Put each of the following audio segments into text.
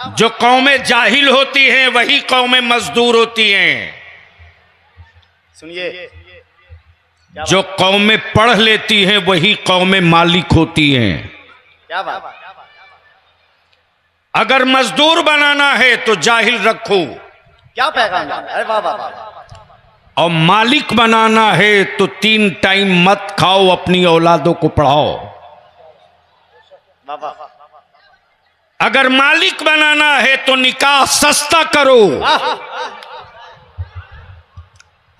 जो कौमें जाहिल होती हैं वही कौमें मजदूर होती हैं। सुनिए, जो कौमें पढ़ लेती हैं वही कौमें मालिक होती हैं। क्या बात। अगर मजदूर बनाना है तो जाहिल रखो, क्या पैगाम। अरे वाह वाह वाह। और मालिक बनाना है तो 3 टाइम मत खाओ, अपनी औलादों को पढ़ाओ। वाह वाह। अगर मालिक बनाना है तो निकाह सस्ता करो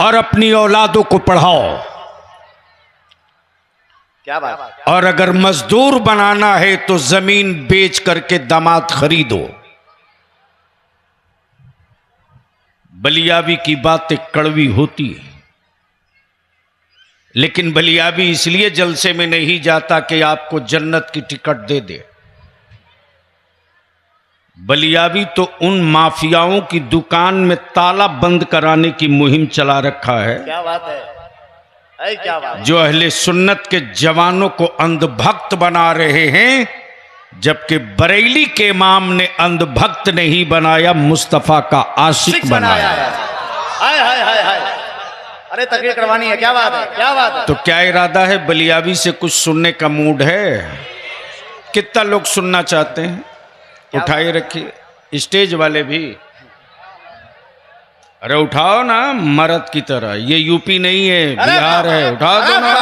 और अपनी औलादों को पढ़ाओ। क्या बात। और अगर मजदूर बनाना है तो जमीन बेच करके दामाद खरीदो। बलियाबी की बातें कड़वी होती है, लेकिन बलियाबी इसलिए जलसे में नहीं जाता कि आपको जन्नत की टिकट दे दे। बलियाबी तो उन माफियाओं की दुकान में ताला बंद कराने की मुहिम चला रखा है। क्या बात है। अरे क्या बात। जो अहले सुन्नत के जवानों को अंधभक्त बना रहे हैं, जबकि बरेली के इमाम ने अंधभक्त नहीं बनाया, मुस्तफा का आशिक बनाया। हाय हाय हाय हाय। अरे तकरीर करवानी है। क्या बात है, क्या बात है। तो क्या इरादा है, बलियाबी से कुछ सुनने का मूड है? कितना लोग सुनना चाहते हैं? उठाए रखिए स्टेज वाले भी। अरे उठाओ ना मर्द की तरह, ये यूपी नहीं है बिहार है, उठा दो ना।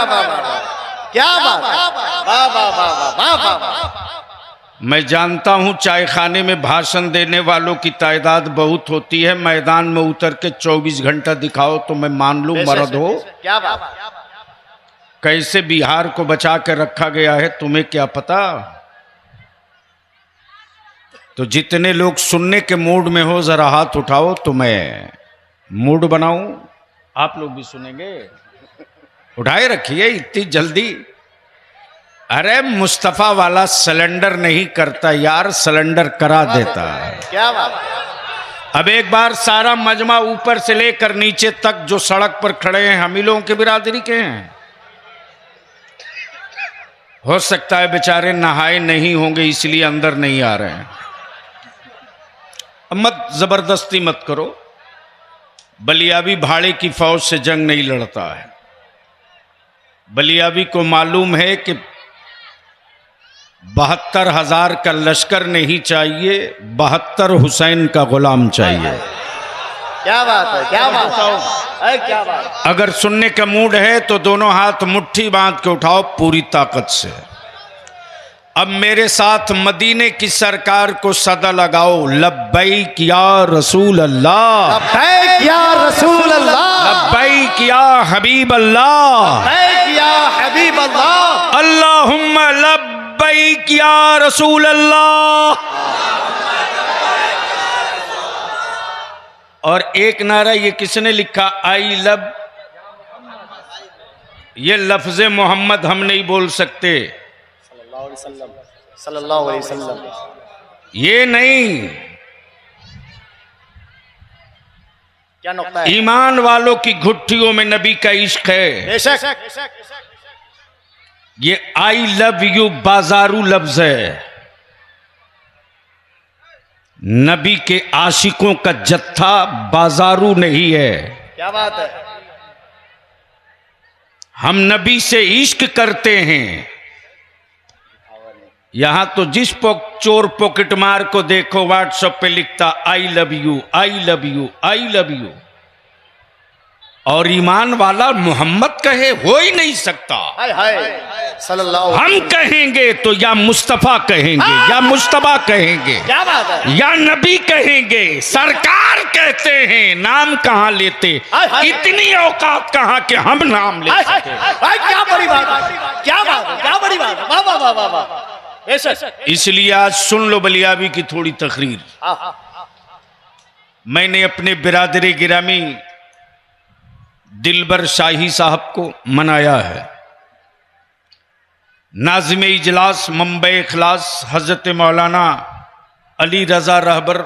क्या बात। वाह वाह वाह वाह वाह। मैं जानता हूं चाय खाने में भाषण देने वालों की तादाद बहुत होती है, मैदान में उतर के 24 घंटा दिखाओ तो मैं मान लूं मर्द हो। क्या बात। कैसे बिहार को बचा के रखा गया है तुम्हें क्या पता। तो जितने लोग सुनने के मूड में हो जरा हाथ उठाओ तो मैं मूड बनाऊं, आप लोग भी सुनेंगे। उठाए रखिए इतनी जल्दी। अरे मुस्तफा वाला सिलेंडर नहीं करता यार, सिलेंडर करा देता। क्या बात। अब एक बार सारा मजमा ऊपर से लेकर नीचे तक जो सड़क पर खड़े हैं हम ही लोगों की बिरादरी के हैं। हो सकता है बेचारे नहाए नहीं होंगे इसलिए अंदर नहीं आ रहे हैं। मत जबरदस्ती मत करो। बलियाबी भाड़े की फौज से जंग नहीं लड़ता है। बलियाबी को मालूम है कि 72,000 का लश्कर नहीं चाहिए, 72 हुसैन का गुलाम चाहिए। क्या बात है, क्या बात है। क्या बात। अगर सुनने का मूड है तो दोनों हाथ मुट्ठी बांध के उठाओ पूरी ताकत से। अब मेरे साथ मदीने की सरकार को सदा लगाओ, लब्बैक या रसूल अल्लाह, लब्बैक या रसूल अल्लाह, लब्बैक या हबीब अल्लाह, लब्बैक या हबीब अल्लाह, अल्लाहुम्मा लब्बैक या रसूल अल्लाह। और एक नारा ये किसने लिखा, आई लव। ये लफ्ज मोहम्मद हम नहीं बोल सकते, सल्लल्लाहु अलैहि वसल्लम। ये नहीं। क्या नुक्ता है। ईमान वालों की घुट्टियों में नबी का इश्क है। बेशक। ये आई लव यू बाजारू लफ्ज है। नबी के आशिकों का जत्था बाजारू नहीं है। क्या बात है। हम नबी से इश्क करते हैं। यहां तो जिस चोर पॉकेट मार को देखो व्हाट्सएप पे लिखता I love you, I love you, I love you. और ईमान वाला मोहम्मद कहे हो ही नहीं सकता। हाय हाय सल्लल्लाहु। हम कहेंगे तो या मुस्तफा कहेंगे या मुस्तफा कहेंगे, क्या बात है। या नबी कहेंगे। सरकार कहते हैं, नाम कहां लेते। इतनी औकात कहां कि हम नाम ले सके। क्या बड़ी बात है, क्या बात है, क्या बड़ी बात है। वाह वाह वाह वाह वाह। इसलिए आज सुन लो बलियाबी की थोड़ी तकरीर। मैंने अपने बिरादरी गिरामी दिलबर शाही साहब को मनाया है। नाज़िम इजलास मुंबई इखलास हजरत मौलाना अली रजा रहबर,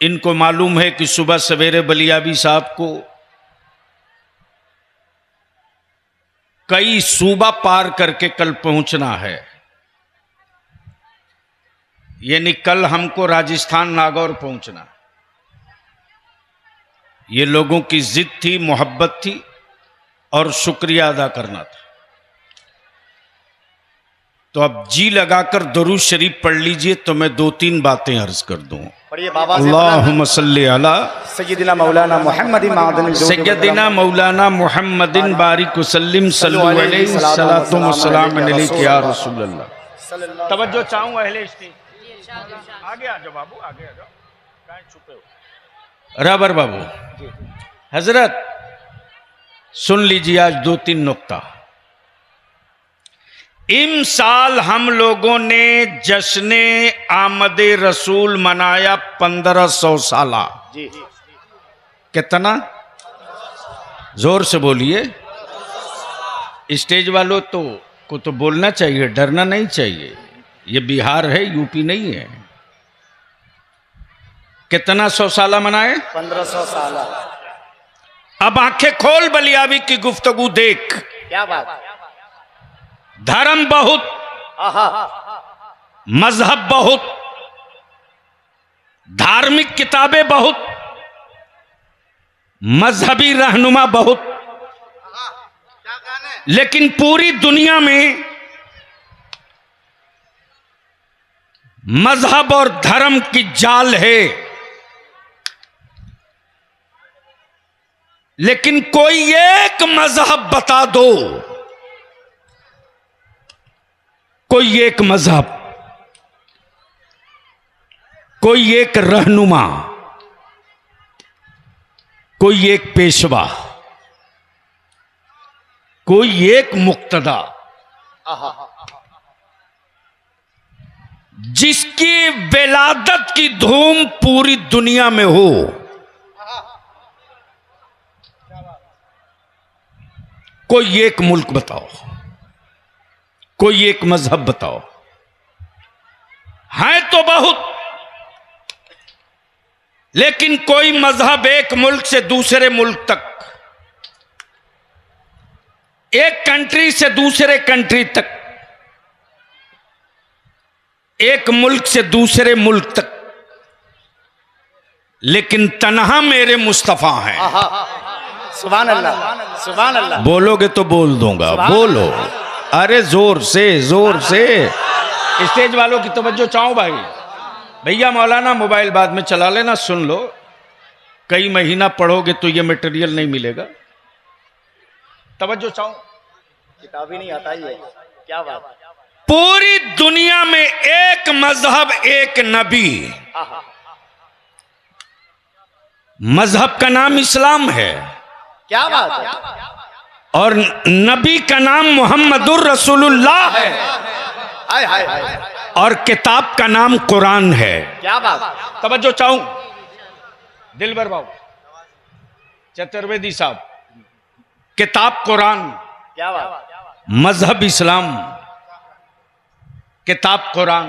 इनको मालूम है कि सुबह सवेरे बलियाबी साहब को कई सूबा पार करके कल पहुंचना है। यानी कल हमको राजस्थान नागौर पहुंचना। ये लोगों की जिद थी, मोहब्बत थी और शुक्रिया अदा करना था। तो अब जी लगाकर दरूद शरीफ पढ़ लीजिए तो मैं 2-3 बातें अर्ज कर दूं। पढ़िए बाबा से। अल्लाहुम्मा सल्ली अला सय्यदिना मौलाना मुहम्मदिन मादन सैयदिना मौलाना मुहम्मदिन बारिक वसल्लिम सल्लु अलैहि सलातो व सलाम अलैका या रसूल अल्लाह। तवज्जो चाहूं अहले स्टेज, आगे आ जाओ बाबू, आगे आ जाओ, कहाँ छुपे हो। रबर बाबू, हजरत सुन लीजिए आज 2-3 नुक्ता। इमसाल हम लोगों ने जश्न आमद रसूल मनाया 1500 साला। जी। कितना? जोर से बोलिए। स्टेज वालों को तो बोलना चाहिए, डरना नहीं चाहिए। ये बिहार है, यूपी नहीं है। कितना 100 साला मनाए? 1500 साल। अब आंखें खोल बलियाबी की गुफ्तगू देख। क्या बात। धर्म बहुत, मजहब बहुत, धार्मिक किताबें बहुत, मजहबी रहनुमा बहुत, लेकिन पूरी दुनिया में मजहब और धर्म की जाल है। लेकिन कोई एक मजहब बता दो, कोई एक मजहब, कोई एक रहनुमा, कोई एक पेशवा, कोई एक मुक्तदा जिसकी विलादत की धूम पूरी दुनिया में हो। कोई एक मुल्क बताओ, कोई एक मजहब बताओ। है तो बहुत, लेकिन कोई मजहब एक मुल्क से दूसरे मुल्क तक, एक कंट्री से दूसरे कंट्री तक, एक मुल्क से दूसरे मुल्क तक, लेकिन तन्हा मेरे मुस्तफा हैं। सुभान अल्लाह, सुभान अल्लाह। बोलोगे तो बोल दूंगा, बोलो। अरे जोर से, जोर से। स्टेज वालों की तवज्जो चाहो भाई। भैया मौलाना मोबाइल बाद में चला लेना, सुन लो। कई महीना पढ़ोगे तो ये मटेरियल नहीं मिलेगा। तवज्जो चाहो। किताब ही नहीं आता ये। क्या बात। पूरी दुनिया में एक मजहब, एक नबी। मजहब का नाम इस्लाम है। क्या बात है। और नबी का नाम मुहम्मदुर रसूलुल्लाह है। हाय हाय हाय। और किताब का नाम कुरान है। क्या बात। तवज्जो चाहूं दिलबर बाबू, चतुर्वेदी साहब। किताब कुरान, क्या बात। मजहब इस्लाम। किताब कुरान,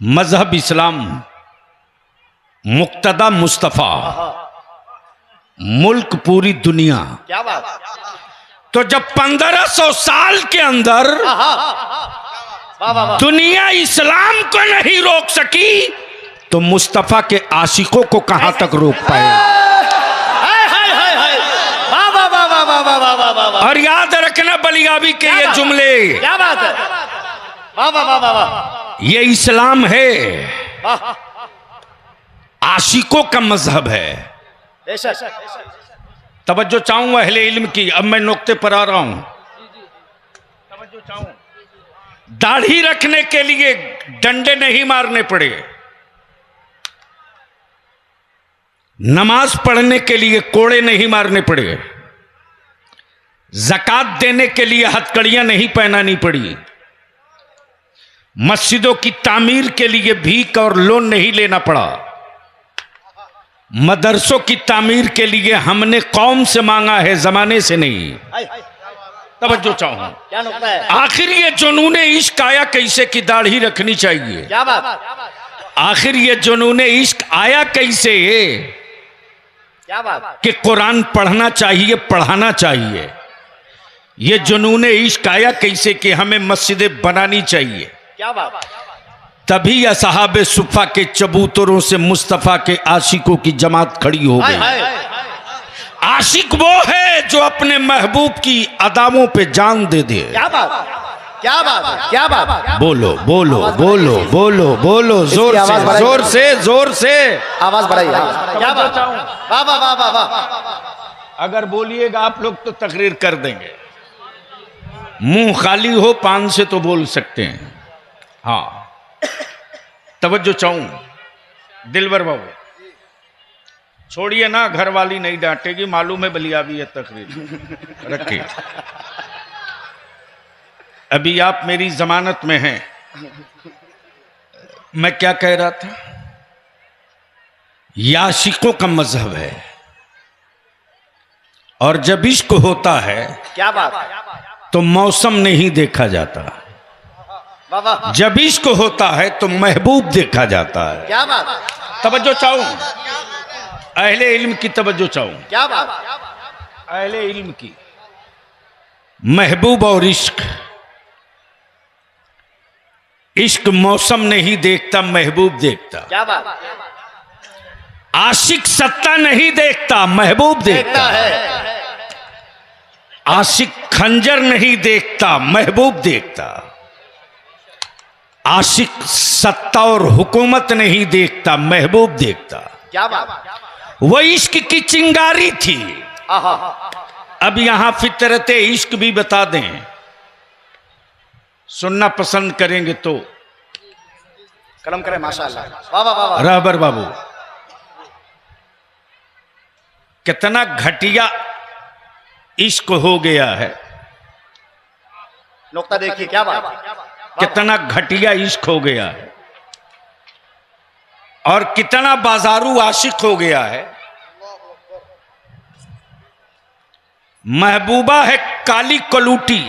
मजहब इस्लाम, मुक्तदा मुस्तफा, मुल्क पूरी दुनिया। क्या बात। तो जब 1500 साल के अंदर दुनिया इस्लाम को नहीं रोक सकी तो मुस्तफा के आशिकों को कहां तक रोक पाए। और याद रखना बलियाबी के ये जुमले। क्या बात है। वाह वाह वाह वाह। ये इस्लाम है, आशिकों का मजहब है। तवज्जो चाहूंगा अहले इल्म की। अब मैं नुक्ते पर आ रहा हूं। तवज्जो चाहूं। दाढ़ी रखने के लिए डंडे नहीं मारने पड़े, नमाज पढ़ने के लिए कोड़े नहीं मारने पड़े, ज़कात देने के लिए हथकड़ियां नहीं पहनानी पड़ी, मस्जिदों की तामीर के लिए भीख और लोन नहीं लेना पड़ा, मदरसों की तामीर के लिए हमने कौम से मांगा है, जमाने से नहीं। तवज्जो चाहूं। क्या नुक्ता है। आखिर ये जुनूने इश्क आया कैसे कि दाढ़ी रखनी चाहिए। क्या बात। आखिर ये जुनूने इश्क आया कैसे क्या बात। कि कुरान पढ़ना चाहिए, पढ़ाना चाहिए। ये जुनूने इश्क आया कैसे कि हमें मस्जिदें बनानी चाहिए। क्या बात। तभी असहाबे सुफा के चबूतरों से मुस्तफा के आशिकों की जमात खड़ी हो हाय गई। हाय आशिक वो है जो अपने महबूब की अदाओं पे जान दे दे। क्या बात क्या बात है क्या बात है बोलो बोलो बोलो बोलो बोलो, जोर इसकी से आवाज बढ़ाइए। जोर से जोर से। आवाज बढ़ाइए क्या बात वाह वाह वाह वाह वाह अगर बोलिएगा आप लोग तो तकरीर कर देंगे। मुंह खाली हो पान से तो बोल सकते हैं। हाँ तवज्जो चाहूं दिलवर बाबू, छोड़िए ना, घर वाली नहीं डांटेगी, मालूम है बलियाबी है तकरीर, रखिए। अभी आप मेरी जमानत में हैं। मैं क्या कह रहा था? ये आशिकों का मजहब है, और जब इश्क होता है क्या बात तो मौसम नहीं देखा जाता, वाह वाह जब इश्क होता है तो महबूब देखा जाता है। क्या बात तवज्जो चाहूं, अहले इल्म की तवज्जो चाहूं, क्या बात अहले इल्म की। महबूब और इश्क, इश्क मौसम नहीं देखता, महबूब देखता। क्या बात आशिक सत्ता नहीं देखता, महबूब देखता है आशिक खंजर नहीं देखता, महबूब देखता। आशिक सत्ता और हुकूमत नहीं देखता, महबूब देखता। क्या बात वह इश्क की चिंगारी थी। आहा अब यहां फितरत इश्क भी बता दें, सुनना पसंद करेंगे तो। कलम करें माशाअल्लाह वाह वाह वाह वाह रहबर बाबू, कितना घटिया इश्क हो गया है, नुक्ता देखिए क्या बात कितना घटिया इश्क हो गया है, और कितना बाजारू आशिक हो गया है। महबूबा है काली कलूटी,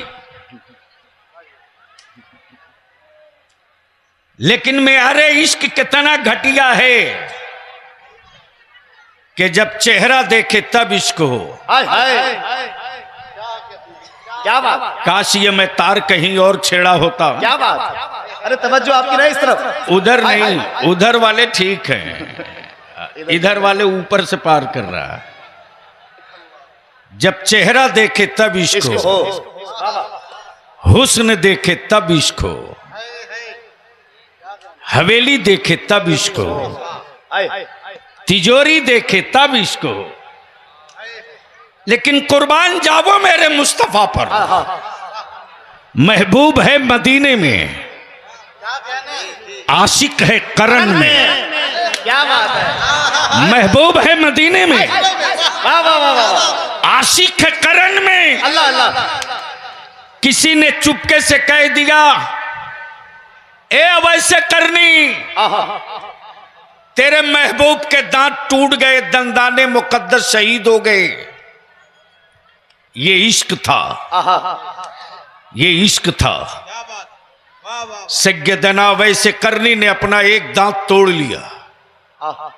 लेकिन मेरे इश्क कितना घटिया है कि जब चेहरा देखे तब इश्क हो। हाय हाय क्या बात काश ये मैं तार कहीं और छेड़ा होता। क्या बात अरे तवज्जो आपकी रहे इस तरफ उधर नहीं, उधर वाले ठीक हैं, इधर वाले ऊपर से पार कर रहा है। जब चेहरा देखे तब इश्क इश्क हो, हो हुस्न देखे तब इश्क हो, हवेली देखे तब इश्क हो, हाय तिजोरी देखे तब इश्क हो। लेकिन कुर्बान जावो मेरे मुस्तफा पर, महबूब है मदीने में, आशिक है करन में। क्या बात है महबूब है मदीने में, वाह वाह वाह वाह आशिक है करन में। अल्लाह अल्लाह किसी ने चुपके से कह दिया, ए अवैसे करनी, आहा तेरे महबूब के दांत टूट गए, दंदाने मुकद्दस शहीद हो गए। ये इश्क था, आहा ये इश्क था। सैयदना वैसे करनी ने अपना एक दांत तोड़ लिया। आहा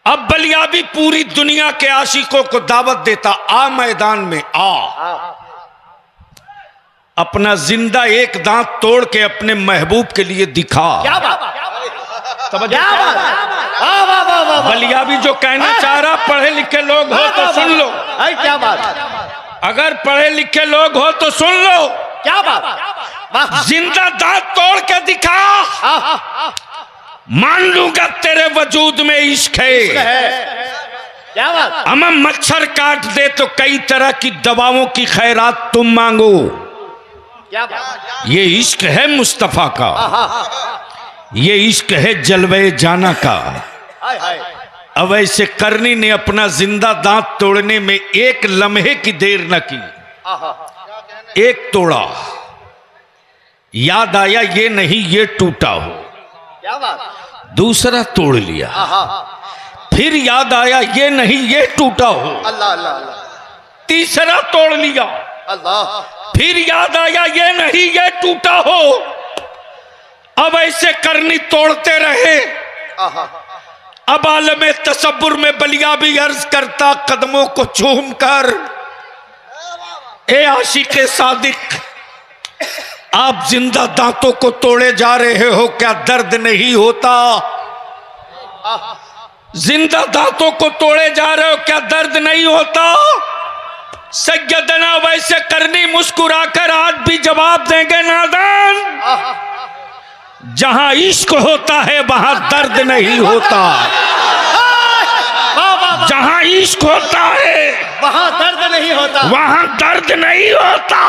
अब बलियाबी पूरी दुनिया के आशिकों को दावत देता, आ मैदान में आ, अपना जिंदा एक दांत तोड़ के अपने महबूब के लिए दिखा। क्या बात समझ क्या बात वाह वाह वाह वाह बलियाबी जो कहना चाह रहा, पढ़े लिखे लोग हो तो सुन लो, हाय क्या बात अगर पढ़े लिखे लोग हो तो सुन लो। क्या बात वाह जिंदा दांत तोड़ के दिखा, आहा मान लूंगा तेरे वजूद में इश्क है। क्या बात हमें मच्छर काट दे तो कई तरह की दवाओं की खैरात तुम मांगो। क्या बात ये इश्क है मुस्तफा का, ये इश्क है जलवे जाना का। हाय हाय अब ऐसे करनी ने अपना जिंदा दांत तोड़ने में एक लम्हे की देर न की, आहा एक तोड़ा, याद आया ये नहीं ये टूटा हो, क्या बात दूसरा तोड़ लिया, आहा फिर याद आया ये नहीं ये टूटा हो, अल्लाह अल्लाह अल्लाह तीसरा तोड़ लिया, अल्लाह फिर याद आया ये नहीं ये टूटा हो। अब ऐसे करनी तोड़ते रहे। आहा अब आलमे तसब्बुर में बलियाबी अर्ज करता कदमों को चूम कर, ए आशिक़े सादिक आप जिंदा दांतों को तोड़े जा रहे हो, क्या दर्द नहीं होता? जिंदा दांतों को तोड़े जा रहे हो, क्या दर्द नहीं होता? सैयदना वैसे करनी मुस्कुराकर आज भी जवाब देंगे नादान, जहां इश्क होता है वहां दर्द नहीं होता। जहां इश्क होता है वहां दर्द नहीं होता, वहां दर्द नहीं होता,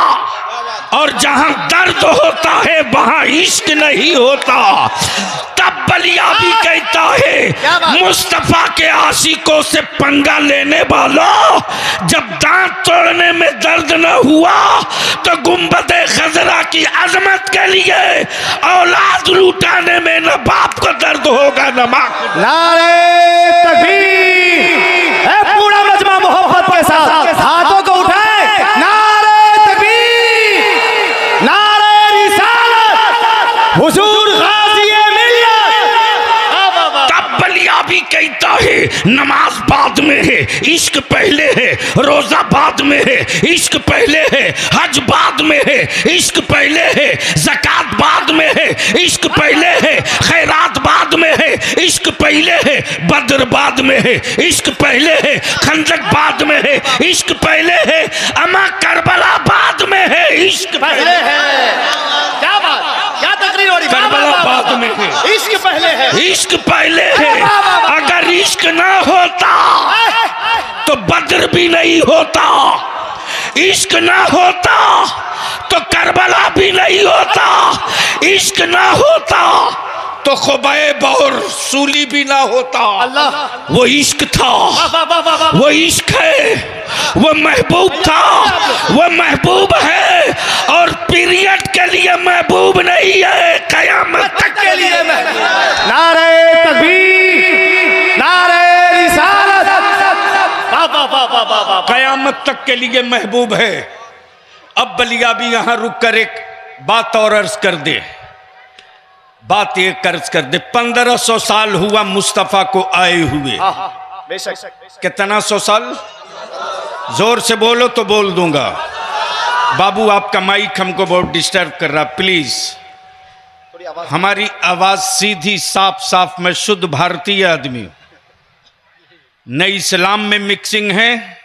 और जहां दर्द होता है वहां इश्क नहीं होता। तब बलिया भी कहता है मुस्तफा के आशिकों से पंगा लेने वालों, जब दांत तोड़ने में दर्द न हुआ तो गुंबदे खजरा की अजमत के लिए औलाद लुटाने में न बाप को दर्द होगा न मां को। नारे तकबीर, पूरा मजमा मोहब्बत के साथ हाथों को उठाए, नारे तकबीर, नारे रिसालत, हुजूर गाज़िए मिल्लत। तब बलिया भी कहता है नमाज बाद में है, इश्क पहले है, रोजा बाद में है, इश्क पहले है, हज बाद में है, इश्क पहले है, ज़कात बाद में है, इश्क पहले है, खैरात बाद में है, इश्क पहले है, बद्र बाद में है, इश्क पहले है, खंदक बाद में है, इश्क पहले है, अमा करबला बाद में है, इश्क पहले है। क्या बात, क्या तकरीर हो रही? करबला बाद में है, इश्क पहले है, इश्क पहले है। अगर इश्क ना होता तो बद्र भी नहीं होता, इश्क ना होता तो करबला भी नहीं होता, इश्क ना होता तो खुबैब और सूली भी ना होता। अल्लाह, वो इश्क था, वो इश्क है, वो महबूब था, वो महबूब है, और पीरियड के लिए महबूब नहीं है, कयामत तक के लिए। नारे तकबीर, नारे रिसालत, कयामत तक के लिए महबूब है। अब बलिया भी यहां रुक कर एक बात और अर्ज कर दे, बात ये कर्ज कर दे। 1500 साल हुआ मुस्तफा को आए हुए। बेशक। कितना 100 साल? जोर से बोलो तो बोल दूंगा। बाबू आपका माइक हमको बहुत डिस्टर्ब कर रहा, प्लीज। हमारी आवाज सीधी साफ साफ, मैं शुद्ध भारतीय आदमी हूं, न इस्लाम में मिक्सिंग है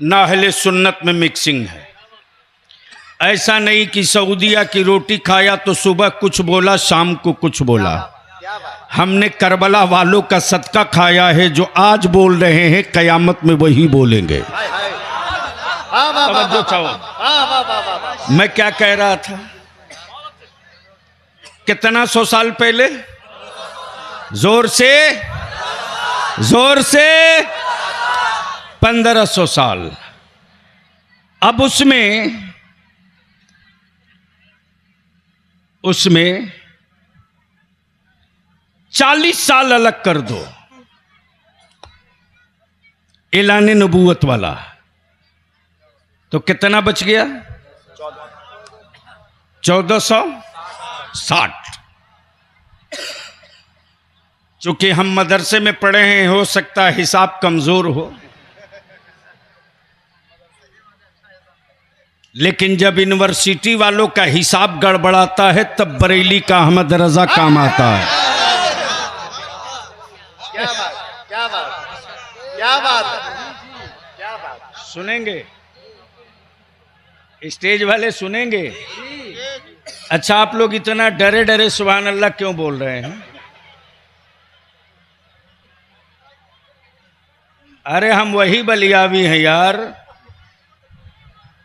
न अहले सुन्नत में मिक्सिंग है। ऐसा नहीं कि सऊदिया की रोटी खाया तो सुबह कुछ बोला शाम को कुछ बोला। हमने करबला वालों का सदका खाया है, जो आज बोल रहे हैं कयामत में वही बोलेंगे। तवज्जो चाहो। मैं क्या कह रहा था? कितना 100 साल पहले? जोर से, जोर से 1500 साल। अब उसमें 40 साल अलग कर दो, ऐलान नबूवत वाला, तो कितना बच गया? 1460। चूंकि हम मदरसे में पढ़े हैं, हो सकता है हिसाब कमजोर हो, लेकिन जब यूनिवर्सिटी वालों का हिसाब गड़बड़ाता है तब बरेली का अहमद रजा काम आता है। क्या बात, क्या बात, क्या बात, क्या बात। सुनेंगे? स्टेज वाले सुनेंगे? अच्छा, आप लोग इतना डरे डरे सुभान अल्लाह क्यों बोल रहे हैं? अरे हम वही बलियावी हैं यार।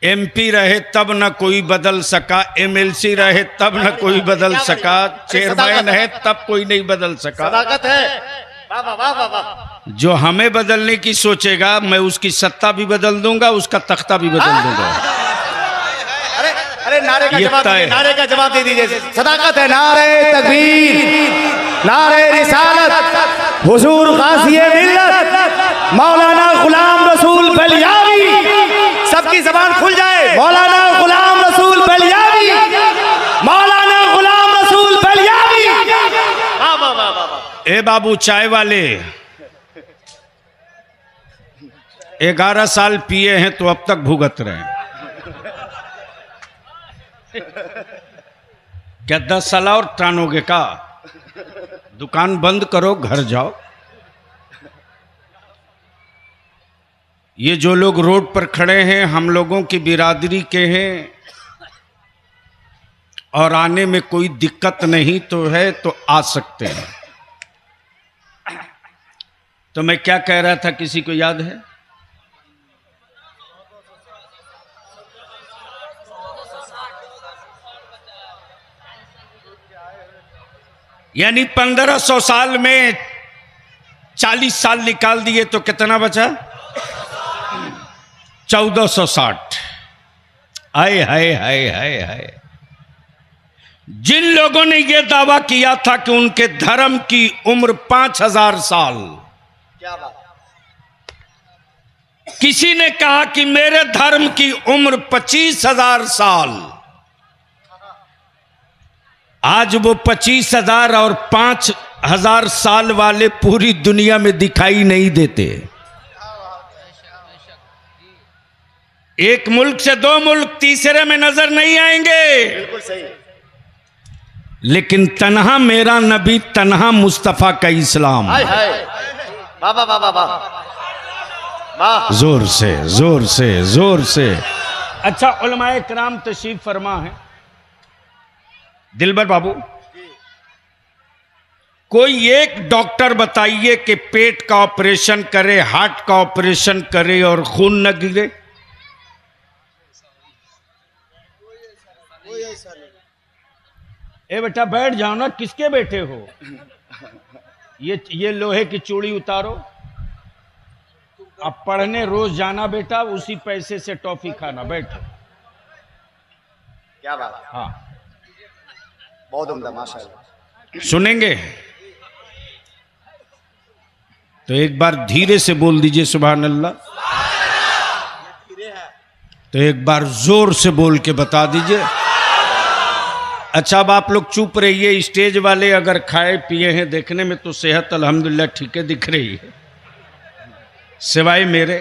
एमपी रहे तब न कोई बदल सका, एमएलसी रहे तब न कोई बदल सका, चेयरमैन है तब कोई नहीं बदल सका। सदाकत है। वाह वाह वाह वाह वाह। जो हमें बदलने की सोचेगा, मैं उसकी सत्ता भी बदल दूंगा, उसका तख्ता भी बदल दूंगा। अरे अरे, नारे का ये जवाब तय है। नारे का जवाब दे दीजिए। सदाकत है। नारे तकबीर, नारे रिसालत, हुजूर गाज़िए मिल्लत, मौलाना गुलाम रसूल बलियावी। सबकी जबान खुल जाए। मौलाना गुलाम रसूल बलियावी, मौलाना गुलाम रसूल बलियावी। वाह वाह वाह वाह। ए बाबू चाय वाले, 11 साल पिए हैं तो अब तक भुगत रहे हैं। क्या 10 साल और टानोगे का? दुकान बंद करो, घर जाओ। ये जो लोग रोड पर खड़े हैं हम लोगों की बिरादरी के हैं और आने में कोई दिक्कत नहीं तो है तो आ सकते हैं। तो मैं क्या कह रहा था, किसी को याद है? यानी 1500 साल में 40 साल निकाल दिए तो कितना बचा? 1460। हाय हाय हाय हाय हाय। जिन लोगों ने यह दावा किया था कि उनके धर्म की उम्र 5000 साल, क्या बात। किसी ने कहा कि मेरे धर्म की उम्र 25,000 साल। आज वो 25,000 और 5,000 साल वाले पूरी दुनिया में दिखाई नहीं देते। एक मुल्क से 2 मुल्क, तीसरे में नजर नहीं आएंगे। बिल्कुल सही। लेकिन तन्हा मेरा नबी, तन्हा मुस्तफा का इस्लाम। हाय हाय, वाह वाह वाह वाह वाह, जोर से जोर से जोर से। अच्छा, उलमाए कराम तशरीफ फरमा है। दिलबर बाबू, कोई एक डॉक्टर बताइए कि पेट का ऑपरेशन करे, हार्ट का ऑपरेशन करे और खून न गिरे। ए बेटा बैठ जाओ ना, किसके बैठे हो? ये लोहे की चूड़ी उतारो। अब पढ़ने रोज जाना बेटा, उसी पैसे से टॉफी खाना। बैठो। क्या बात। हाँ, बहुत उम्दा, माशाल्लाह। सुनेंगे तो एक बार धीरे से बोल दीजिए सुभान अल्लाह। तो एक बार जोर से बोल के बता दीजिए। अच्छा, अब आप लोग चुप रहिए। स्टेज वाले अगर खाए पिए हैं, देखने में तो सेहत अल्हम्दुलिल्लाह ठीक है दिख रही है, सिवाय मेरे।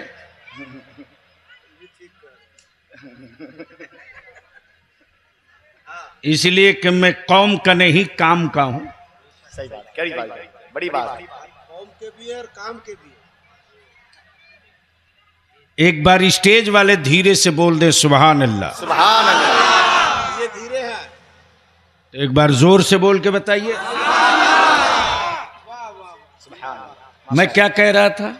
इसलिए कि मैं कौम का नहीं काम का हूं। सही बात, कड़ी बात, बड़ी बात। कौम के भी है और काम के भी है। एक बार स्टेज वाले धीरे से बोल दे सुभान अल्लाह। सुभान अल्लाह। ये धीरे है। तो एक बार जोर से बोल के बताइए। सुभान। मैं क्या कह रहा था?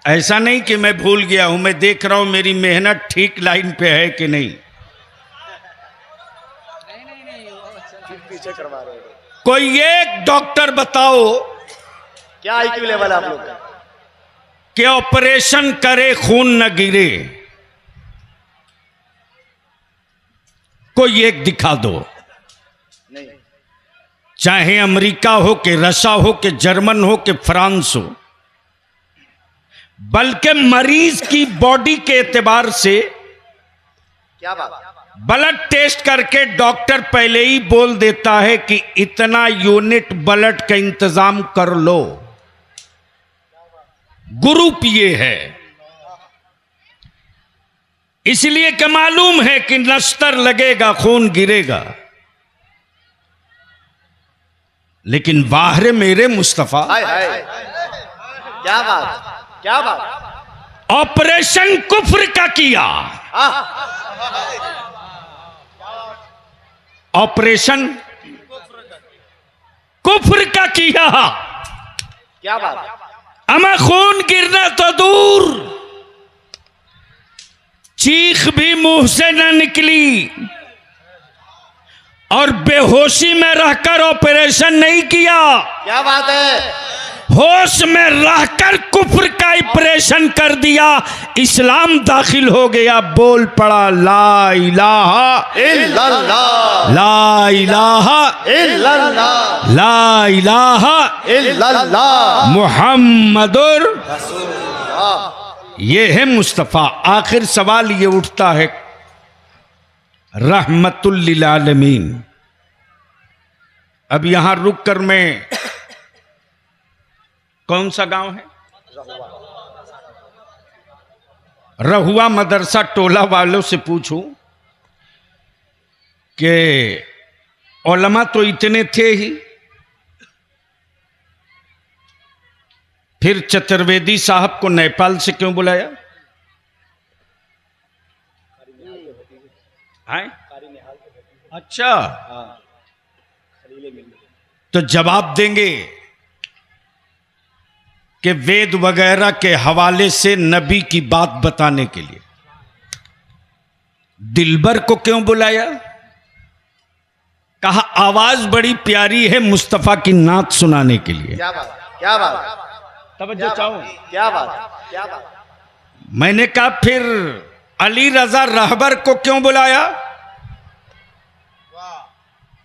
ऐसा नहीं कि मैं भूल गया हूं, मैं देख रहा हूं मेरी मेहनत ठीक लाइन पे है कि नहीं। पीछे करवा रहे हो। कोई एक डॉक्टर बताओ क्या आईक्यू लेवल आप लोग का? कि ऑपरेशन करे खून न गिरे। कोई एक दिखा दो। नहीं। चाहे अमेरिका हो कि रशिया हो कि जर्मन हो कि फ्रांस हो, बल्कि मरीज की बॉडी के एतबार से क्या बात। ब्लड टेस्ट करके डॉक्टर पहले ही बोल देता है कि इतना यूनिट ब्लड का इंतजाम कर लो। ग्रुप ये है, इसलिए कि मालूम है कि नश्तर लगेगा, खून गिरेगा। लेकिन बाहर मेरे मुस्तफा, हाय हाय, क्या बात, क्या बात। ऑपरेशन कुफ्र का किया। ऑपरेशन कुफ्र का किया। क्या बात। अमा खून गिरना तो दूर, चीख भी मुंह से न निकली और बेहोशी में रहकर ऑपरेशन नहीं किया। क्या बात है। होश में रहकर कुफ्र का ऑपरेशन कर दिया, इस्लाम दाखिल हो गया। बोल पड़ा ला इलाहा इल्लल्लाह, ला इलाहा इल्लल्लाह, ला इलाहा इल्लल्लाह मुहम्मदुर। रसूलुल्लाह। ये है मुस्तफ़ा। आखिर सवाल ये उठता है, रहमतुल लिल आलमीन। अब यहां रुक कर मैं, कौन सा गांव है? रहुआ मदरसा टोला वालों से पूछूं कि उलमा तो इतने थे ही, फिर चतुर्वेदी साहब को नेपाल से क्यों बुलाया? है? अच्छा, तो जवाब देंगे कि वेद वगैरह के हवाले से नबी की बात बताने के लिए। दिलबर को क्यों बुलाया? कहा आवाज बड़ी प्यारी है, मुस्तफा की नात सुनाने के लिए। क्या बात, क्या बात, तवज्जो चाहो, क्या बात, क्या बात। मैंने कहा फिर अली रजा रहबर को क्यों बुलाया?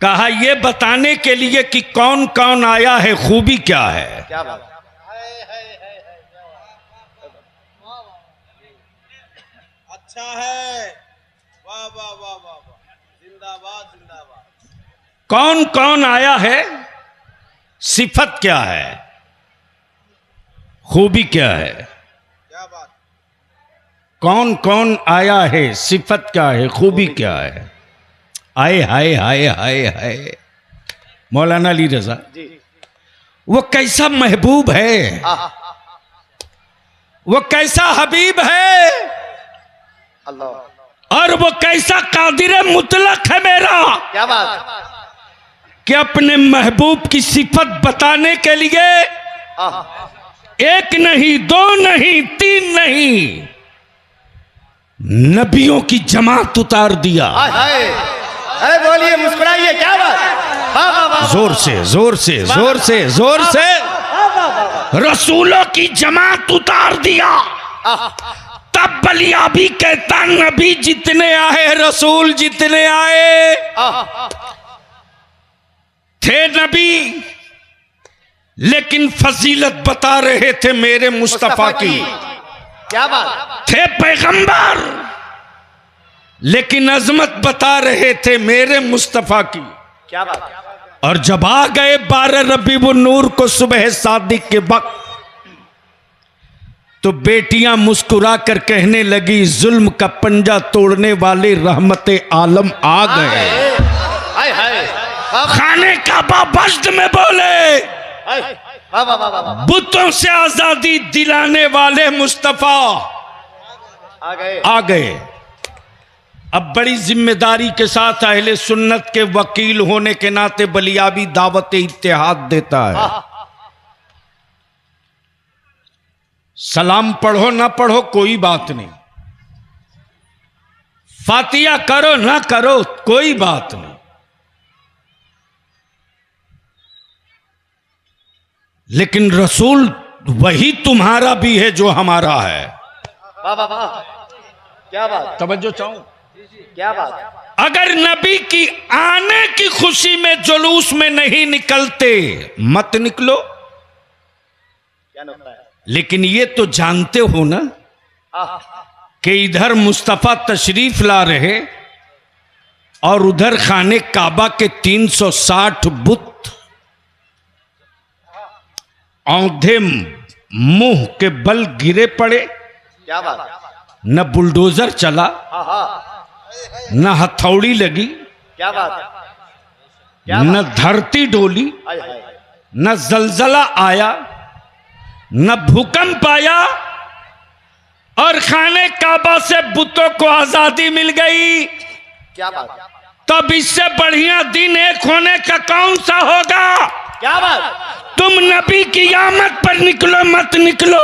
कहा यह बताने के लिए कि कौन कौन आया है, खूबी क्या है। क्या बात, अच्छा है, वाह वाह वाह वाह वाह, जिंदाबाद जिंदाबाद। कौन कौन आया है, सिफत क्या है, खूबी क्या है। क्या बात। कौन कौन आया है, सिफत क्या है, खूबी क्या है। आए हाय हाय हाय हाय। मौलाना अली रजा जी, वो कैसा महबूब है, वो कैसा हबीब है, अल्लाह। और वो कैसा कादिर मुतलक है मेरा, क्या बात, कि अपने महबूब की सिफत बताने के लिए एक नहीं, दो नहीं, तीन नहीं, नबियों की जमात उतार दिया। हाय हाय। अरे बोलिए, मुस्कुराइए, क्या बात। वाह वाह वाह, जोर से जोर से जोर से जोर से रसूलों की जमात उतार दिया। तब बलियाबी कहता नबी जितने आए, रसूल जितने आए थे नबी, लेकिन फजीलत बता रहे थे मेरे मुस्तफा की। क्या बात, थे पैगंबर, लेकिन अजमत बता रहे थे मेरे मुस्तफा की। क्या बात। और जब आ गए 12 रबीउन नूर को सुबह सादिक के वक्त, तो बेटियां मुस्कुरा कर कहने लगी जुल्म का पंजा तोड़ने वाले रहमते आलम आ गए। हाय हाय। खाने काबा बश्त में बोले वाह वाह वाह वाह, बुतों से आजादी दिलाने वाले मुस्तफा आ गए। आ गए। अब बड़ी जिम्मेदारी के साथ अहले सुन्नत के वकील होने के नाते बलियाबी दावत इत्तेहाद देता है। सलाम पढ़ो ना पढ़ो कोई बात नहीं, फातिया करो ना करो कोई बात नहीं, लेकिन रसूल वही तुम्हारा भी है जो हमारा है। वाह वाह वाह, क्या बात, तवज्जो चाहूं, क्या बात। अगर नबी की आने की खुशी में जुलूस में नहीं निकलते, मत निकलो, क्या नुक्ता है। लेकिन ये तो जानते हो ना कि इधर मुस्तफा तशरीफ ला रहे और उधर खाने काबा के 360 बुत औंधे मुंह के बल गिरे पड़े। क्या बात, न बुलडोजर चला, न हथौड़ी लगी, क्या बात, न धरती डोली, हाय हाय। न जलजला आया, न भूकंप आया, और खाने काबा से बुतों को आजादी मिल गई। क्या बात, तब इससे बढ़िया दिन एक होने का कौन सा होगा। क्या बात। तुम नबी की आमद पर निकलो मत निकलो,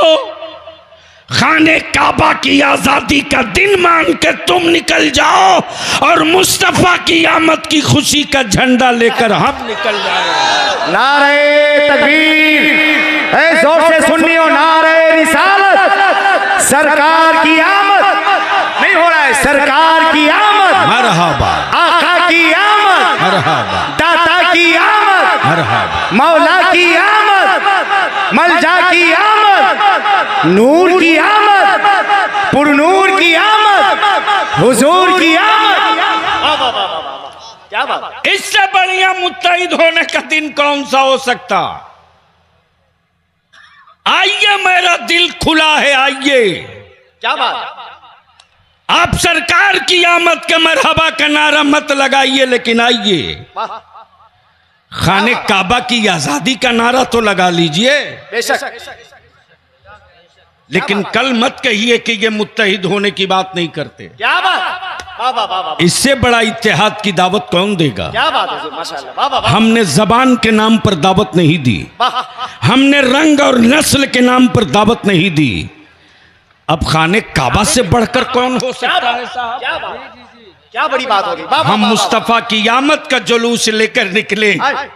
खाने काबा की आजादी का दिन मान के तुम निकल जाओ, और मुस्तफा की आमद की खुशी का झंडा लेकर हम निकल जाए। नारे तकबीर, ऐ जोर से सुन्नियो, नारे रिसालत, सरकार की आमद। नहीं हो रहा है, सरकार की आमद, मरहबा, आका की आमद, मरहबा, दाता की आमद, मरहबा, मौला की आमद, मलजा की आमद, नूर की आमद, पुरनूर की आमद, हुजूर की आमद। क्या बात। इससे बढ़िया मुत्तहिद होने का दिन कौन सा हो सकता। आइए, मेरा दिल खुला है, आइए। क्या बात। आप सरकार की आमद के मरहबा का नारा मत लगाइए, लेकिन आइए खाने काबा की आजादी का नारा तो लगा लीजिए। बेशक। लेकिन कल मत कहिए कि ये मुत्तहिद होने की बात नहीं करते। क्या बात, वाह वाह वाह वाह, इससे बड़ा इत्तेहाद की दावत कौन देगा? क्या बात है माशाल्लाह, वाह वाह वाह, हमने जबान के नाम पर दावत नहीं दी, वाह। हमने रंग और नस्ल के नाम पर दावत नहीं दी। अब खाने काबा से बढ़कर कौन हो सकता है साहब? क्या बात, क्या बड़ी बात होगी। वाह, वाह, हम वाह, मुस्तफा की आमद का जुलूस लेकर निकले वाह।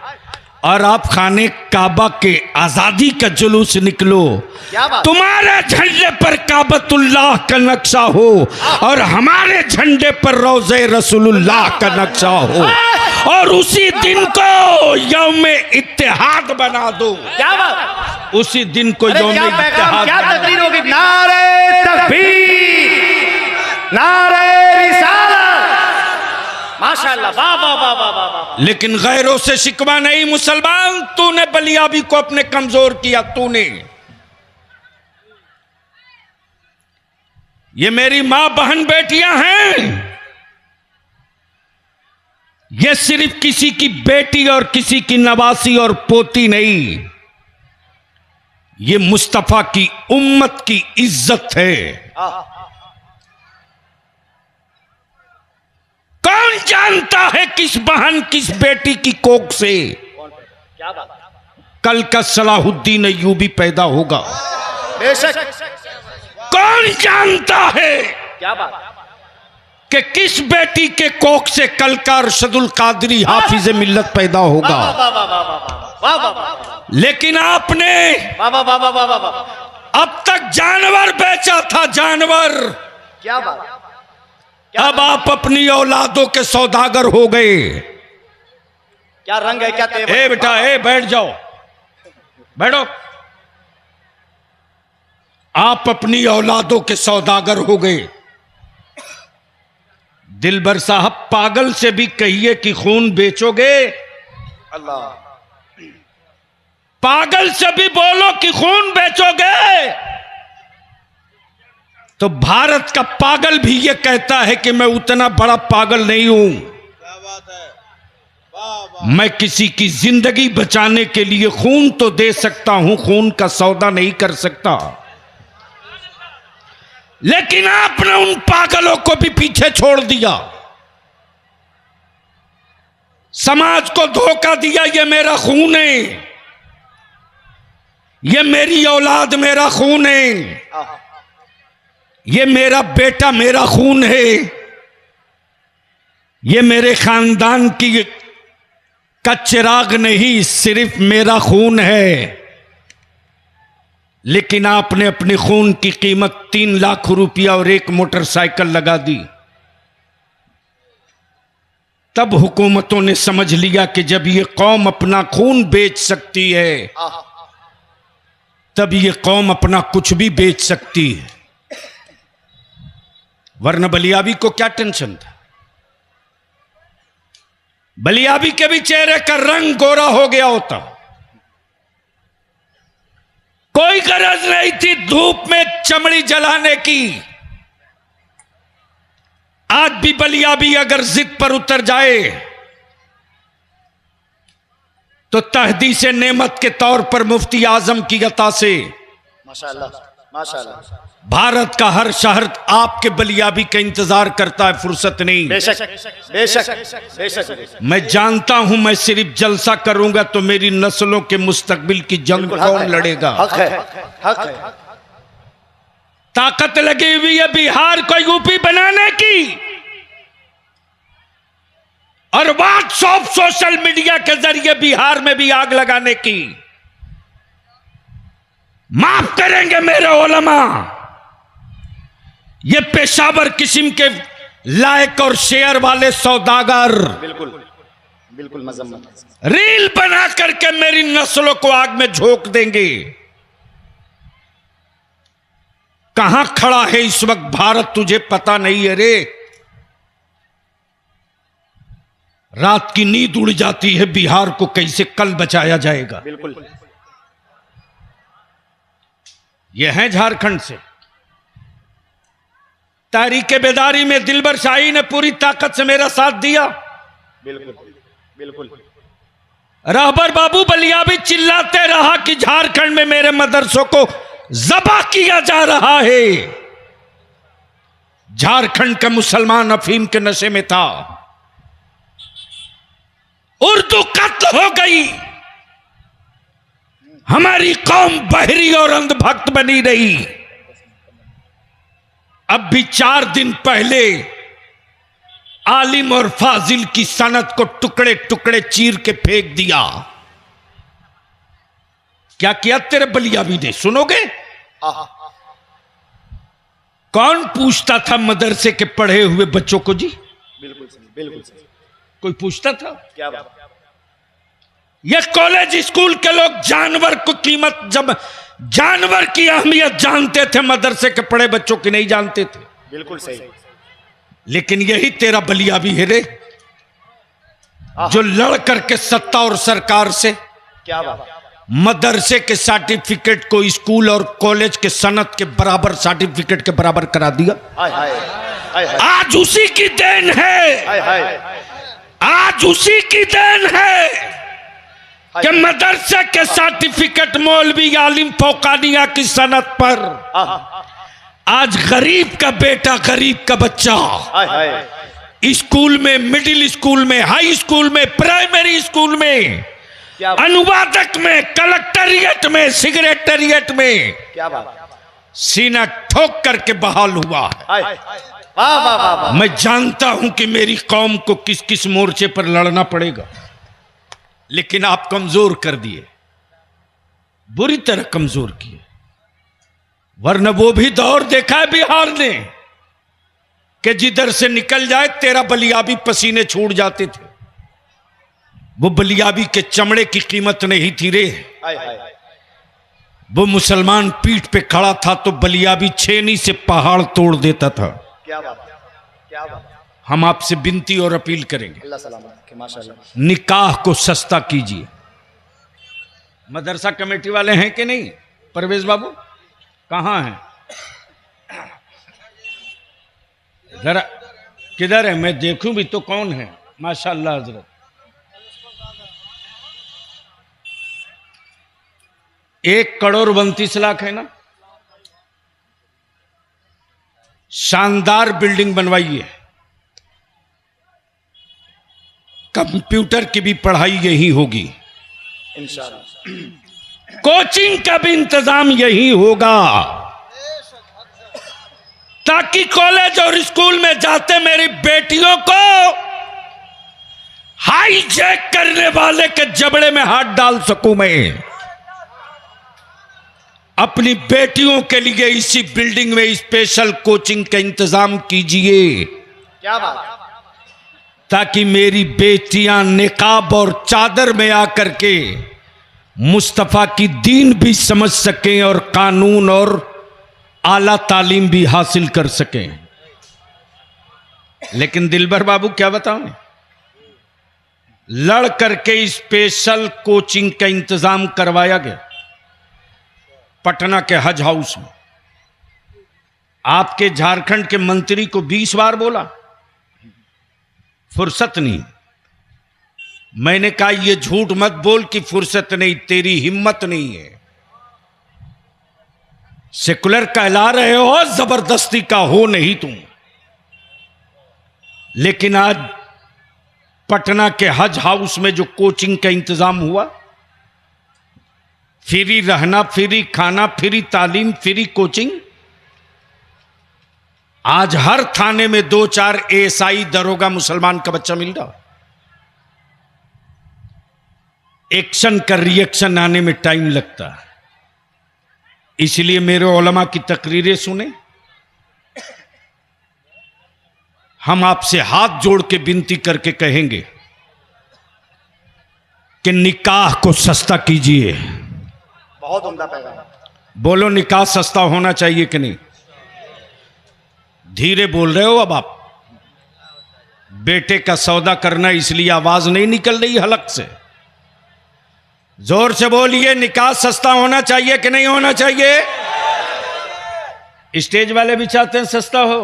और आप खाने काबा के आजादी का जुलूस निकलो। क्या बात, तुम्हारे झंडे पर काबतुल्लाह का नक्शा हो और हमारे झंडे पर रोज़े रसूलुल्लाह का नक्शा हो, और उसी दिन को यौम इत्तेहाद बना दो। क्या बात, उसी दिन को अरे यौम क्या पैगाम, इत्तेहाद क्या बना दो। तकरीर होगी। नारे तकबीर, नारे रिसालत, माशाल्लाह, वाह वाह वाह वाह वाह वाह। लेकिन गैरों से शिकवा नहीं मुसलमान, तूने बलियाबी को अपने कमजोर किया। तूने, ये मेरी मां बहन बेटियां हैं, ये सिर्फ किसी की बेटी और किसी की नवासी और पोती नहीं, ये मुस्तफा की उम्मत की इज्जत है। कौन जानता है किस बहन किस बेटी की कोख से क्या बात, कल का सलाहुद्दीन अय्यूबी पैदा होगा? बेशक। कौन जानता है क्या बात, कि किस बेटी के कोख से कल का अरशदुल कादरी हाफिज मिल्लत पैदा होगा? वाह वाह वाह वाह वाह वाह वाह, लेकिन आपने वाह वाह वाह वाह वाह वाह, अब तक जानवर बेचा था, जानवर। क्या बात, अब आप अपनी औलादों के सौदागर हो गए। क्या रंग है, क्या तेवर। ए बेटा, ए बैठ जाओ, बैठो। आप अपनी औलादों के सौदागर हो गए। दिलबर साहब, पागल से भी कहिए कि खून बेचोगे। अल्लाह, पागल से भी बोलो कि खून बेचोगे, तो भारत का पागल भी ये कहता है कि मैं उतना बड़ा पागल नहीं हूं। क्या बात है, वाह वाह। मैं किसी की जिंदगी बचाने के लिए खून तो दे सकता हूं, खून का सौदा नहीं कर सकता। लेकिन आपने उन पागलों को भी पीछे छोड़ दिया, समाज को धोखा दिया। ये मेरा खून है, ये मेरी औलाद मेरा खून है, ये मेरा बेटा मेरा खून है, ये मेरे खानदान की का चिराग नहीं, सिर्फ मेरा खून है। लेकिन आपने अपने खून की कीमत 3 लाख रुपया और 1 मोटरसाइकिल लगा दी। तब हुकूमतों ने समझ लिया कि जब ये कौम अपना खून बेच सकती है, तब ये कौम अपना कुछ भी बेच सकती है। वरना बलियाबी को क्या टेंशन था? बलियाबी के भी चेहरे का रंग गोरा हो गया होता, कोई गरज नहीं थी धूप में चमड़ी जलाने की। आज भी बलियाबी अगर जिद पर उतर जाए तो तहदीस नेमत के तौर पर मुफ्ती आजम की अता से माशाल्लाह माशाल्लाह, भारत का हर शहर आपके बलियाबी का इंतजार करता है, फुर्सत नहीं। बेशक बेशक बेशक। मैं जानता हूं मैं सिर्फ जलसा करूंगा तो मेरी नस्लों के मुस्तकबिल की जंग कौन लड़ेगा? हक है, हक है। ताकत लगी हुई है बिहार को यूपी बनाने की, और व्हाट्सएप सोशल मीडिया के जरिए बिहार में भी आग लगाने की। माफ करेंगे मेरे उलमा, ये पेशावर किस्म के लाइक और शेयर वाले सौदागर बिल्कुल बिल्कुल मजम्मत। रील बना करके मेरी नस्लों को आग में झोंक देंगे। कहां खड़ा है इस वक्त भारत तुझे पता नहीं है रे। रात की नींद उड़ जाती है, बिहार को कैसे कल बचाया जाएगा। बिल्कुल ये है झारखंड से, तहरीक बेदारी में दिलबर शाही ने पूरी ताकत से मेरा साथ दिया। बिल्कुल बिल्कुल। रहबर बाबू बलियाबी चिल्लाते रहा कि झारखंड में मेरे मदरसों को ज़बह किया जा रहा है। झारखंड का मुसलमान अफीम के नशे में था, उर्दू कत्ल हो गई, हमारी कौम बहरी और अंधभक्त बनी रही। अब भी 4 दिन पहले आलिम और फाजिल की सनत को टुकड़े टुकड़े चीर के फेंक दिया। क्या किया तेरे बलियाबी ने, सुनोगे? कौन पूछता था मदरसे के पढ़े हुए बच्चों को जी? बिल्कुल सही, बिल्कुल सही। कोई पूछता था? क्या बात। ये कॉलेज स्कूल के लोग जानवर को कीमत, जब जानवर की अहमियत जानते थे, मदरसे के पढ़े बच्चों की नहीं जानते थे। बिल्कुल सही। लेकिन यही तेरा बलियाबी है रे, जो लड़ करके सत्ता और सरकार से क्या बात। मदरसे के सर्टिफिकेट को स्कूल और कॉलेज के सनत के बराबर, सर्टिफिकेट के बराबर करा दिया। हाय हाय हाय हाय। आज उसी की देन है, हाय हाय। आज उसी की देन है कि मदरसे के सर्टिफिकेट मौलवी आलिम फौकानिया की सनत पर आज गरीब का बेटा, गरीब का बच्चा हाय हाय। स्कूल में, मिडिल स्कूल में, हाई स्कूल में, प्राइमरी स्कूल में, अनुवादक में, कलेक्टरिएट में, सेक्रेटरिएट में क्या बात। सीना ठोक करके बहाल हुआ है। हाय वाह वाह वाह वाह। मैं जानता हूं कि मेरी कौम को किस किस मोर्चे पर लड़ना पड़ेगा, लेकिन आप कमजोर कर दिए, बुरी तरह कमजोर किए। वरना वो भी दौर देखा है बिहार ने कि जिधर से निकल जाए तेरा बलियाबी पसीने छूट जाते थे। वो बलियाबी के चमड़े की कीमत नहीं थी रे। हाय हाय। वो मुसलमान पीठ पे खड़ा था तो बलियाबी छेनी से पहाड़ तोड़ देता था। क्या बात, क्या बात। हम आपसे विनती और अपील करेंगे, अल्लाह सलामत रखे, माशाअल्लाह। निकाह को सस्ता कीजिए। मदरसा कमेटी वाले हैं कि नहीं? परवेज बाबू कहाँ हैं? जरा किधर है, मैं देखूं भी तो कौन है। माशाअल्लाह हजरत, $1,32,00,000 है ना। शानदार बिल्डिंग बनवाइए। कंप्यूटर की भी पढ़ाई यही होगी, इंशाअल्लाह। कोचिंग का भी इंतजाम यही होगा, ताकि कॉलेज और स्कूल में जाते मेरी बेटियों को हाईजैक करने वाले के जबड़े में हाथ डाल सकूं मैं। अपनी बेटियों के लिए इसी बिल्डिंग में स्पेशल कोचिंग का इंतजाम कीजिए, क्या बात। ताकि मेरी बेटियां निकाब और चादर में आकर के मुस्तफा की दीन भी समझ सकें और कानून और आला तालीम भी हासिल कर सकें। लेकिन दिलबर बाबू क्या बताऊं, लड़ करके स्पेशल कोचिंग का इंतजाम करवाया गया पटना के हज हाउस में। आपके झारखंड के मंत्री को 20 बार बोला, फुर्सत नहीं। मैंने कहा ये झूठ मत बोल कि फुर्सत नहीं, तेरी हिम्मत नहीं है। सेकुलर कहला रहे हो, जबरदस्ती का हो नहीं तुम। लेकिन आज पटना के हज हाउस में जो कोचिंग का इंतजाम हुआ, फ्री रहना, फ्री खाना, फ्री तालीम, फ्री कोचिंग। आज हर थाने में 2-4 एएसआई दरोगा मुसलमान का बच्चा मिल रहा। एक्शन का रिएक्शन आने में टाइम लगता है, इसलिए मेरे उलमा की तकरीरें सुने। हम आपसे हाथ जोड़ के विनती करके कहेंगे कि निकाह को सस्ता कीजिए। बहुत उम्दा पैगाम। बोलो, निकाह सस्ता होना चाहिए कि नहीं? धीरे बोल रहे हो अब आप। बेटे का सौदा करना, इसलिए आवाज नहीं निकल रही हलक से। जोर से बोलिए, निकाह सस्ता होना चाहिए कि नहीं होना चाहिए? स्टेज वाले भी चाहते हैं सस्ता हो।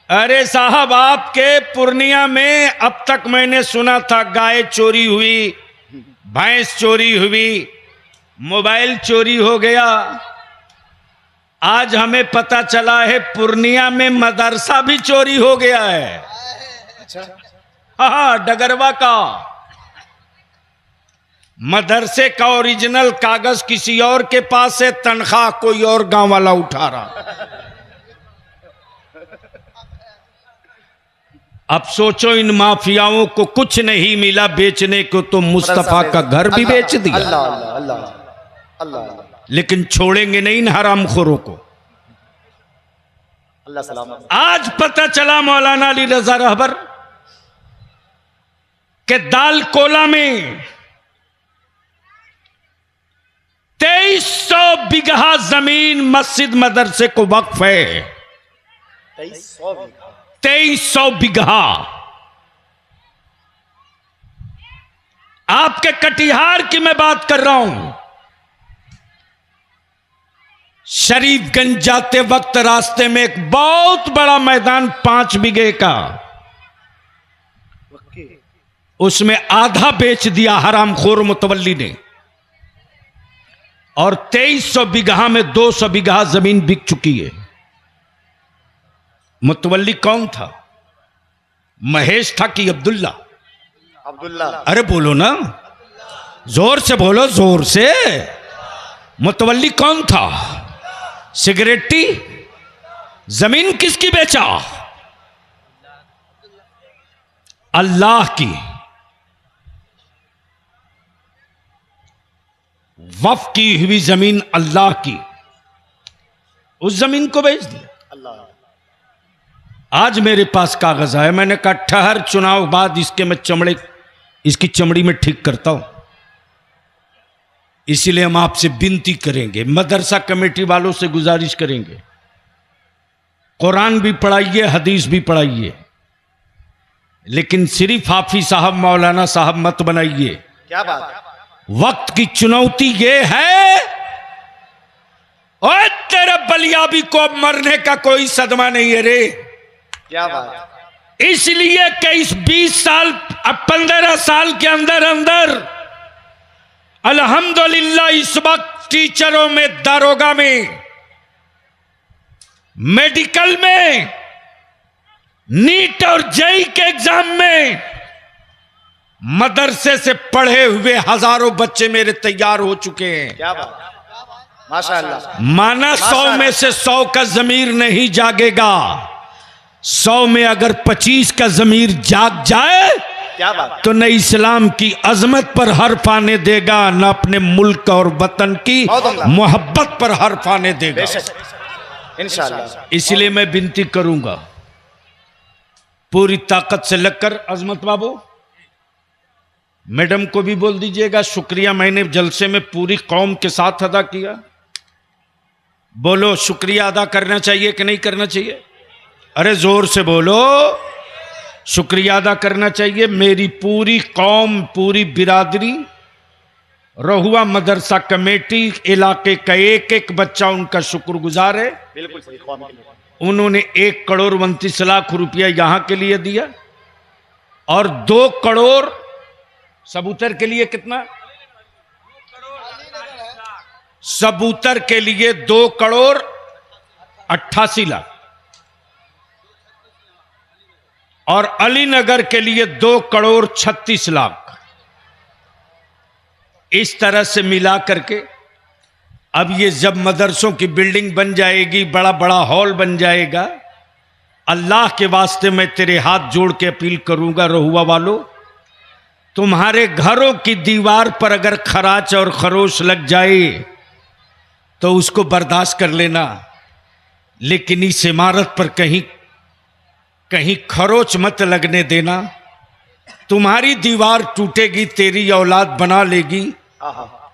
अरे साहब, आपके पूर्णिया में अब तक मैंने सुना था गाय चोरी हुई, भैंस चोरी हुई, मोबाइल चोरी हो गया। आज हमें पता चला है पूर्णिया में मदरसा भी चोरी हो गया है। हाँ, डगरवा का मदरसे का ओरिजिनल कागज किसी और के पास है, तनख्वाह कोई और गांव वाला उठा रहा। अब सोचो, इन माफियाओं को कुछ नहीं मिला बेचने को तो मुस्तफा का घर भी बेच दिया। अल्लाह अल्लाह अल्लाह अल्लाह, लेकिन छोड़ेंगे नहीं इन हरामखोरों को। अल्लाह सलामत। आज पता चला मौलाना अली रजा रहबर के दालकोला में 2300 बीघा जमीन मस्जिद मदरसे को वक्फ है। 2300 बीघा। आपके कटिहार की मैं बात कर रहा हूं। शरीफगंज जाते वक्त रास्ते में एक बहुत बड़ा मैदान 5 बीघे का, उसमें आधा बेच दिया हरामखोर मुतवल्ली ने, और 2300 बीघा में 200 बीघा जमीन बिक चुकी है। मुतवल्ली कौन था? महेश था कि अब्दुल्ला? अब्दुल्ला। अरे बोलो ना, जोर से बोलो, जोर से। मुतवल्ली कौन था? सिगरेटी। जमीन किसकी बेचा? अल्लाह की। वफ की हुई जमीन अल्लाह की, उस जमीन को बेच दिया। आज मेरे पास कागज आया, मैंने कहा ठहर, चुनाव बाद इसकी चमड़ी में ठीक करता हूं। इसीलिए हम आपसे विनती करेंगे, मदरसा कमेटी वालों से गुजारिश करेंगे, कुरान भी पढ़ाइए, हदीस भी पढ़ाइए, लेकिन सिर्फ हाफिज साहब, मौलाना साहब मत बनाइए। क्या बात? वक्त की चुनौती ये है, और तेरे बलियाबी को अब मरने का कोई सदमा नहीं है रे। क्या बात? इसलिए कि इस 20 साल, अब 15 साल के अंदर अंदर अल्हम्दुलिल्लाह इस वक्त टीचरों में, दारोगा में, मेडिकल में, नीट और जेई के एग्जाम में मदरसे से पढ़े हुए हजारों बच्चे मेरे तैयार हो चुके हैं। क्या बात? माशाअल्लाह। माना 100 में से 100 का जमीर नहीं जागेगा, 100 में अगर 25 का जमीर जाग जाए, क्या बात? तो न इस्लाम की अजमत पर हर्फ आने देगा, न अपने मुल्क और वतन की मोहब्बत पर हर्फ आने देगा इंशाअल्लाह। इसलिए मैं विनती करूंगा पूरी ताकत से लगकर, अजमत बाबू मैडम को भी बोल दीजिएगा, शुक्रिया मैंने जलसे में पूरी कौम के साथ अदा किया। बोलो, शुक्रिया अदा करना चाहिए कि नहीं करना चाहिए? अरे जोर से बोलो, शुक्रिया अदा करना चाहिए। मेरी पूरी कौम, पूरी बिरादरी, रहुआ मदरसा कमेटी, इलाके का एक एक बच्चा उनका शुक्रगुजार है। बिल्कुल सही। कौम के लिए उन्होंने 1 करोड़ 29 लाख रुपया यहां के लिए दिया, और 2 करोड़ सबूतर के लिए कितना? सबूतर के लिए 2 करोड़ 88 लाख, और अलीनगर के लिए 2 करोड़ 36 लाख। इस तरह से मिला करके अब ये जब मदरसों की बिल्डिंग बन जाएगी, बड़ा बड़ा हॉल बन जाएगा, अल्लाह के वास्ते मैं तेरे हाथ जोड़ के अपील करूंगा, रहुआ वालों, तुम्हारे घरों की दीवार पर अगर खराच और खरोश लग जाए तो उसको बर्दाश्त कर लेना, लेकिन इस इमारत पर कहीं कहीं खरोच मत लगने देना। तुम्हारी दीवार टूटेगी, तेरी औलाद बना लेगी,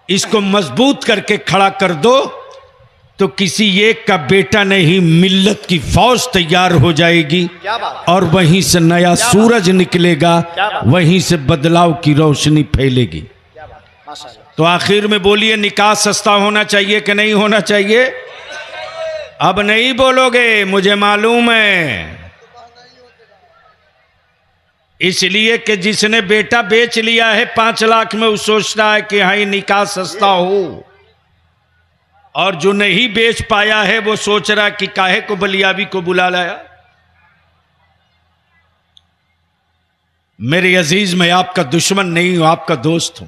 इसको मजबूत करके खड़ा कर दो, तो किसी एक का बेटा नहीं, मिल्लत की फौज तैयार हो जाएगी, और वहीं से नया सूरज निकलेगा, वहीं से बदलाव की रोशनी फैलेगी। तो आखिर में बोलिए, निकाह सस्ता होना चाहिए कि नहीं होना चाहिए? अब नहीं बोलोगे, मुझे मालूम है। इसलिए कि जिसने बेटा बेच लिया है 5 लाख में, वो सोचता है कि हाँ निकाह सस्ता हो, और जो नहीं बेच पाया है वो सोच रहा कि काहे को बलियाबी को बुला लाया। मेरे अजीज, मैं आपका दुश्मन नहीं हूं, आपका दोस्त हूं।